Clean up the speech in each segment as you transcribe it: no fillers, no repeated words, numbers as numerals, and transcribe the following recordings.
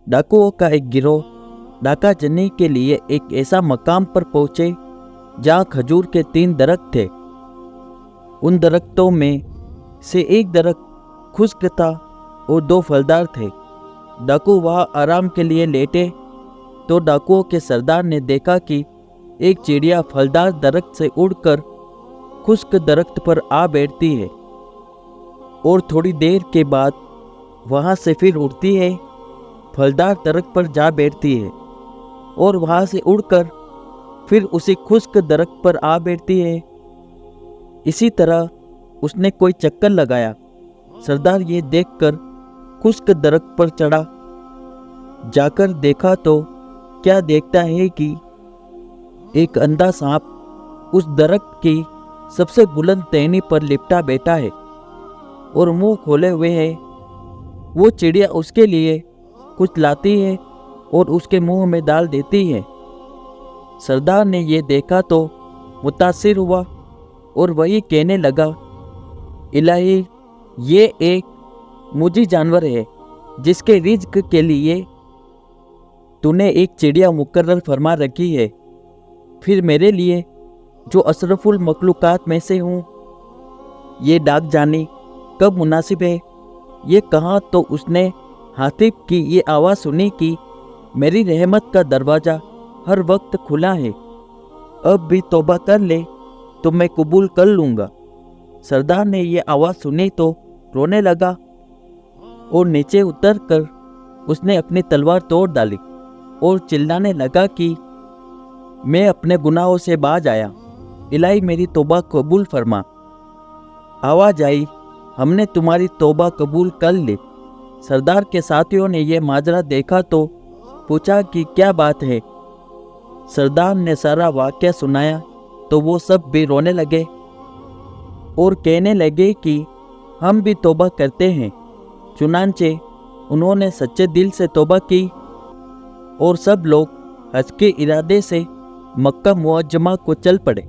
डाकुओं का एक गिरोह डाका जनी के लिए एक ऐसा मकाम पर पहुंचे जहां खजूर के 3 दरख्त थे। उन दरख्तों में से एक दरख्त खुश्क था और 2 फलदार थे। डाकू वहां आराम के लिए लेटे तो डाकुओं के सरदार ने देखा कि एक चिड़िया फलदार दरख्त से उड़कर खुश्क दरख्त पर आ बैठती है और थोड़ी देर के बाद वहां से फिर उड़ती है, फलदार दरख्त पर जा बैठती है और वहां से उड़कर फिर उसी खुश्क दरख्त पर आ बैठती है। इसी तरह उसने कोई चक्कर लगाया। सरदार ये देखकर खुश्क दरख्त पर चढ़ा। जाकर देखा तो क्या देखता है कि एक अंधा सांप उस दरख्त की सबसे बुलंद टहनी पर लिपटा बैठा है और मुंह खोले हुए है। वो चिड़िया उसके लिए कुछ लाती है और उसके मुंह में डाल देती है। सरदार ने ये देखा तो मुतासिर हुआ और वही कहने लगा, इलाही, ये एक मुजी जानवर है जिसके रिज्क के लिए तूने एक चिड़िया मुकर्रर फरमा रखी है। फिर मेरे लिए जो अशरफुल मखलूकात में से हूँ, ये डाक जानी कब मुनासिब है। ये कहा तो उसने हातिब की ये आवाज़ सुनी कि मेरी रहमत का दरवाज़ा हर वक्त खुला है, अब भी तौबा कर ले तो मैं कबूल कर लूँगा। सरदार ने ये आवाज़ सुनी तो रोने लगा और नीचे उतर कर उसने अपनी तलवार तोड़ डाली और चिल्लाने लगा कि मैं अपने गुनाहों से बाज आया, इलाही मेरी तौबा कबूल फरमा। आवाज़ आई, हमने तुम्हारी तौबा कबूल कर ली। सरदार के साथियों ने यह माजरा देखा तो पूछा कि क्या बात है। सरदार ने सारा वाक़या सुनाया तो वो सब भी रोने लगे और कहने लगे कि हम भी तौबा करते हैं। चुनांचे उन्होंने सच्चे दिल से तौबा की और सब लोग हज के इरादे से मक्का मुअज्जमा को चल पड़े।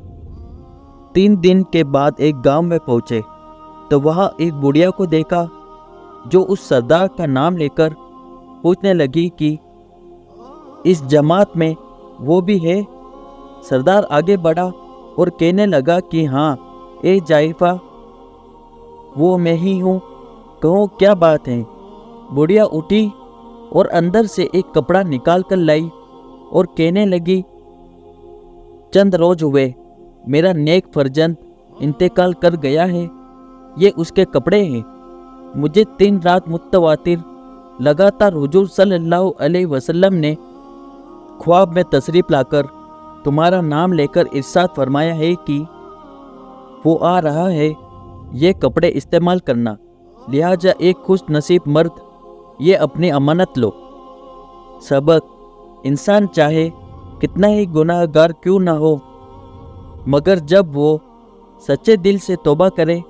3 दिन के बाद एक गांव में पहुंचे तो वहां एक बुढ़िया को देखा जो उस सरदार का नाम लेकर पूछने लगी कि इस जमात में वो भी है। सरदार आगे बढ़ा और कहने लगा कि हाँ ए जाइफा, वो मैं ही हूँ, कहो क्या बात है। बुढ़िया उठी और अंदर से एक कपड़ा निकाल कर लाई और कहने लगी, चंद रोज हुए मेरा नेक फर्जंद इंतकाल कर गया है, ये उसके कपड़े हैं। मुझे 3 रात मुतवातिर लगातार हुजूर सल्लल्लाहु अलैहि वसल्लम ने ख्वाब में तशरीफ लाकर तुम्हारा नाम लेकर इरशाद फरमाया है कि वो आ रहा है, ये कपड़े इस्तेमाल करना, लिहाजा एक खुश नसीब मर्द ये अपनी अमानत लो। सबक, इंसान चाहे कितना ही गुनाहगार क्यों ना हो, मगर जब वो सच्चे दिल से तौबा करे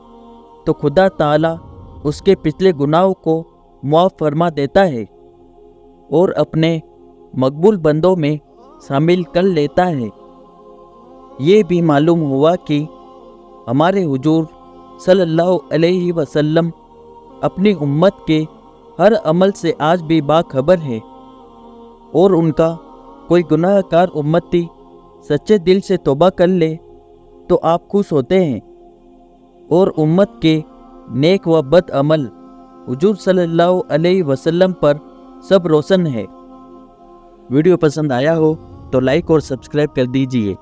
तो खुदा ताला उसके पिछले गुनाहों को मुआफ़ फरमा देता है और अपने मकबूल बंदों में शामिल कर लेता है। ये भी मालूम हुआ कि हमारे हुजूर सल्लल्लाहु अलैहि वसल्लम अपनी उम्मत के हर अमल से आज भी बाखबर है और उनका कोई गुनाहगार उम्मती सच्चे दिल से तौबा कर ले तो आप खुश होते हैं और उम्मत के नेक व बद अमल हुजूर सल्लल्लाहु अलैहि वसल्लम पर सब रोशन है। वीडियो पसंद आया हो तो लाइक और सब्सक्राइब कर दीजिए।